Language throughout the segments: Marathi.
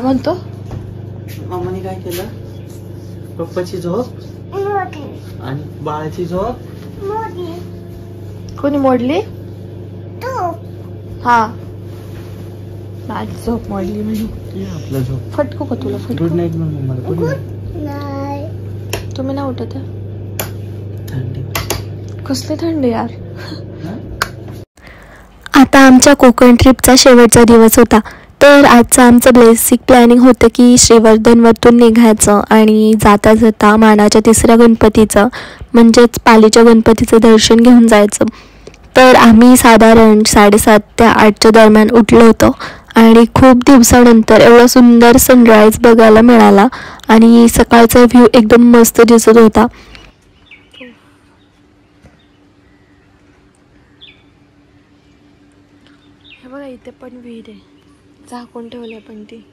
म्हणतो? मामाने काय केलं? पप्पाची झोप आणि बाळाची झोप कोणी मोडली? हा, माझी झोप मोडली म्हणजे आपलं झोप. फटकू का तुला? गुड नाईट मम्मा. Good night. तुम्ही ना उठत? थंडी कसली थंडी यार. आता आमच्या कोकण ट्रिपचा शेवटचा दिवस होता. तर आजचं आमचं बेसिक प्लॅनिंग होतं की श्रीवर्धनवरतून निघायचं आणि जाता जाता मानाच्या तिसऱ्या गणपतीचं म्हणजेच पालीच्या गणपतीचं दर्शन घेऊन जायचं. तर आम्ही साधारण 7:30 ते 8च्या दरम्यान उठलो होतो आणि खूप दिवसानंतर एवढा सुंदर सनराईज बघायला मिळाला आणि सकाळचा व्ह्यू एकदम मस्त दिसत होता. हे बघा इथे पण विहीर आहे, झाकून ठेवले पण ती.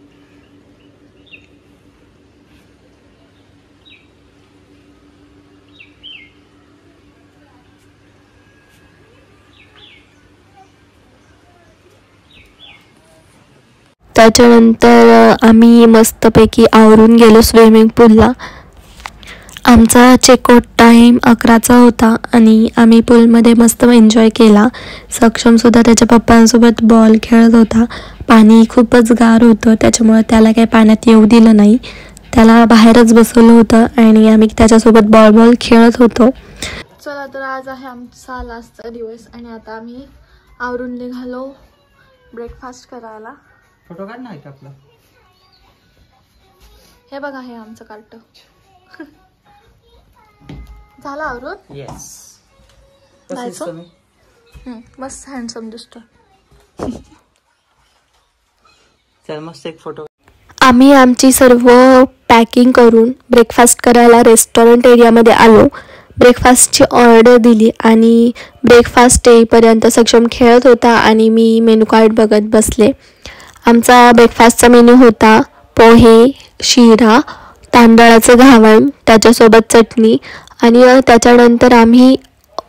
त्याच्यानंतर आम्ही मस्तपैकी आवरून गेलो स्विमिंग पूलला. आमचा चेकआउट टाईम 11चा होता आणि आम्ही पूलमध्ये मस्त एन्जॉय केला. सक्षमसुद्धा त्याच्या पप्पांसोबत बॉल खेळत होता. पाणी खूपच गार होतं त्याच्यामुळे त्याला काही पाण्यात येऊ दिलं नाही. त्याला बाहेरच बसवलं होतं आणि आम्ही त्याच्यासोबत बॉल खेळत होतो. चला तर आज आहे आमचा लास्टचा दिवस आणि आता आम्ही आवरून निघालो ब्रेकफास्ट करायला. फोटो काढ ना आपला. हे बघा हे आमचं कार्ट. झालं आवरून? येस. मस्त हँडसम दिसतो. चल मस्त एक फोटो. आम्ही आमची सर्व पॅकिंग करून ब्रेकफास्ट करायला रेस्टॉरंट एरियामध्ये आलो. ब्रेकफास्टची ऑर्डर दिली आणि ब्रेकफास्ट येईपर्यंत सक्षम खेळत होता आणि मी मेनू कार्ड बघत बसले. आमचा ब्रेकफास्टचा मेनू होता पोहे, शिरा, तांदळाचं घावण, त्याच्यासोबत चटणी आणि त्याच्यानंतर आम्ही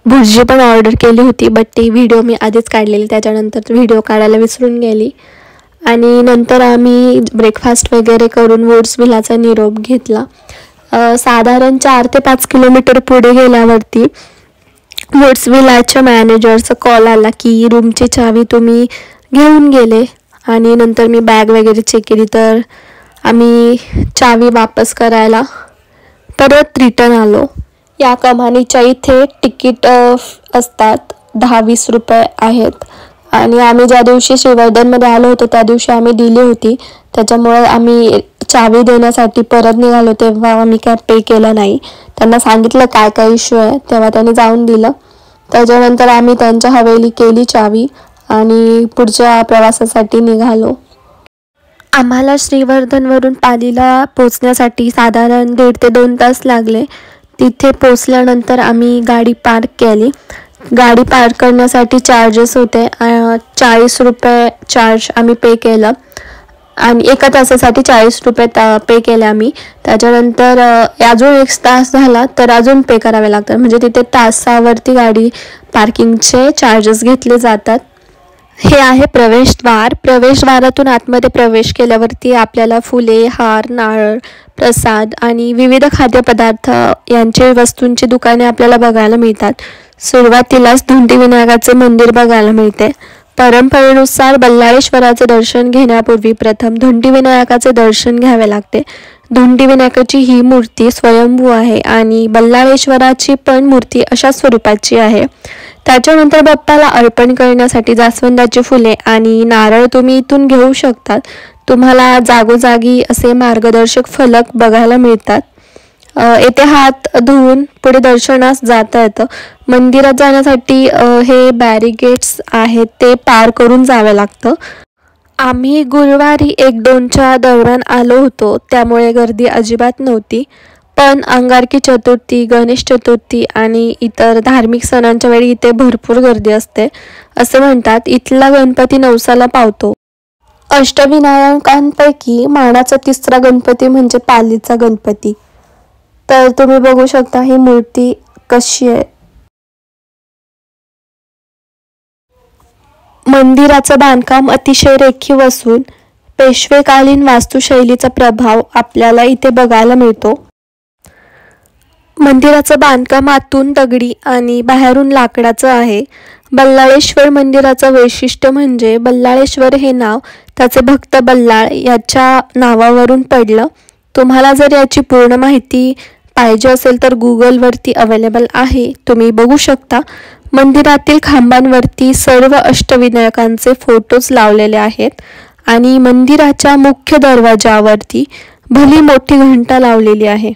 भुर्जी पण ऑर्डर केली होती. बट ती व्हिडिओ मी आधीच काढलेली, त्याच्यानंतर व्हिडिओ काढायला विसरून गेली. आणि नंतर आम्ही ब्रेकफास्ट वगैरे करून वुड्स व्हिलाचा निरोप घेतला. साधारण 4 ते 5 किलोमीटर पुढे गेल्यावरती वुड्स व्हिलाच्या मॅनेजरचा कॉल आला की रूमची चावी तुम्ही घेऊन गेले. आणि नंतर मी बॅग वगैरे चेक केली तर आम्ही चावी वापस करायला परत रिटर्न आलो. या कमानीच्या इथे तिकीट असतात, 10-20 रुपये आहेत. आणि आम्ही ज्या दिवशी श्रीवर्धनमध्ये आलो होतो त्या दिवशी आम्ही दिली होती, त्याच्यामुळे आम्ही चावी देण्यासाठी परत निघालो तेव्हा आम्ही काय पे केलं नाही. त्यांना सांगितलं काय काय इश्यू आहे, तेव्हा त्यांनी जाऊन दिलं. त्याच्यानंतर आम्ही त्यांच्या हवेली केली चावी आणि पुढच्या प्रवासासाठी निघालो. आम्हाला श्रीवर्धनवरून पालीला पोचण्यासाठी साधारण 1.5 ते 2 तास लागले. तिथे पोचल्यानंतर आम्ही गाडी पार्क केली. गाडी पार्क करण्यासाठी चार्जेस होते, 40 रुपये चार्ज आम्ही पे केलं आणि 1 तासासाठी 40 रुपये पे केले आम्ही. त्याच्यानंतर अजून 1 तास झाला तर अजून पे करावे लागतात, म्हणजे तिथे तासावरती गाडी पार्किंगचे चार्जेस घेतले जातात. हे आहे प्रवेशद्वार. प्रवेशद्वारातून आतमध्ये प्रवेश केल्यावरती आपल्याला फुले, हार, नारळ, प्रसाद आणि विविध खाद्यपदार्थ यांचे वस्तूंची दुकाने आपल्याला बघायला मिळतात. सुरुवातीलाच धोंडी विनायकाचे मंदिर बघायला मिळते. परंपरेनुसार बल्लाळेश्वराचे दर्शन घेण्यापूर्वी प्रथम धोंडी विनायकाचे दर्शन घ्यावे लागते. धोंडी विनायकाची ही मूर्ती स्वयंभू आहे आणि बल्लाळेश्वराची पण मूर्ती अशा स्वरूपाची आहे. त्याच्यानंतर बाप्पाला अर्पण करण्यासाठी जास्वंदाची फुले आणि नारळ तुम्ही इथून घेऊ शकतात. तुम्हाला जागोजागी असे मार्गदर्शक फलक बघायला मिळतात. येथे हात धुवून पुढे दर्शनास जाता येतं. मंदिरात जाण्यासाठी हे बॅरिगेट्स आहेत ते पार करून जावे लागतं. आम्ही गुरुवारी 1-2च्या दरम्यान आलो होतो, त्यामुळे गर्दी अजिबात नव्हती. पण अंगारकी चतुर्थी, गणेश चतुर्थी आणि इतर धार्मिक सणांच्या वेळी इथे भरपूर गर्दी असते. असे म्हणतात इथला गणपती नवसाला पावतो. अष्टविनायकांपैकी मानाचा 3रा गणपती म्हणजे पालीचा गणपती. तर तुम्ही बघू शकता ही मूर्ती कशी आहे. मंदिराचं बांधकाम अतिशय रेखीव असून पेशवेकालीन वास्तुशैलीचा प्रभाव आपल्याला इथे बघायला मिळतो. मंदिराचं बांधकाम आतून दगडी आणि बाहेरून लाकडाचं आहे. बल्लाळेश्वर मंदिराचं वैशिष्ट्य म्हणजे बल्लाळेश्वर हे नाव त्याचे भक्त बल्लाळ याच्या नावावरून पडलं. तुम्हाला जर याची पूर्ण माहिती पाहिजे असेल तर गुगलवरती अवेलेबल आहे, तुम्ही बघू शकता. मंदिरातील खांबांवरती सर्व अष्टविनायकांचे फोटोज लावलेले आहेत आणि मंदिराच्या मुख्य दरवाजावरती भली मोठी घंटा लावलेली आहे.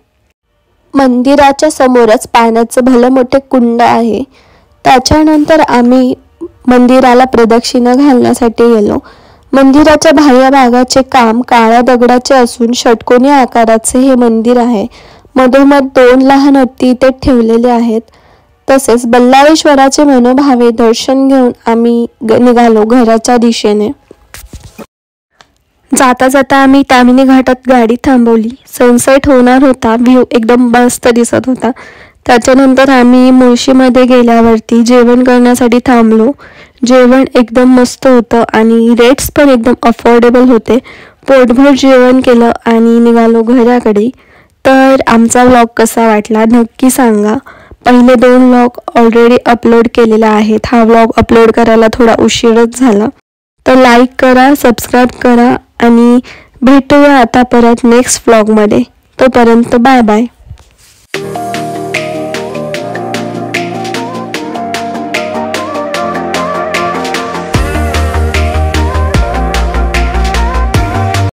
मंदिराच्या समोरच पाण्याचं भलं मोठे कुंड आहे. त्याच्यानंतर आम्ही मंदिराला प्रदक्षिणा घालण्यासाठी गेलो. मंदिराच्या बाह्य भागाचे काम काळ्या दगडाचे असून षटकोनी आकाराचे हे मंदिर आहे. मधोमध 2 लहान हत्ती इथे ठेवलेले आहेत. तसेच बल्लाळेश्वराचे मनोभावे दर्शन घेऊन आम्ही निघालो घराच्या दिशेने. जाता जाता आम्ही तामिनी घाटात गाडी थांबवली. सनसेट होणार होता. व्ह्यू एकदम मस्त दिसत होता. त्याच्यानंतर आम्ही मुळशीमध्ये गेल्यावरती जेवण करण्यासाठी थांबलो. जेवण एकदम मस्त होतं आणि रेट्स पण एकदम अफोर्डेबल होते. पोटभर जेवण केलं आणि निघालो घराकडे. तर आमचा व्लॉग कसा वाटला नक्की सांगा. पहिले 2 व्लॉग ऑलरेडी अपलोड केलेला आहेत. हा व्लॉग अपलोड करायला थोडा उशीरच झाला. तर लाईक करा, सबस्क्राईब करा आणि भेटूया आता परत नेक्स्ट व्लॉगमध्ये. तोपर्यंत बाय बाय.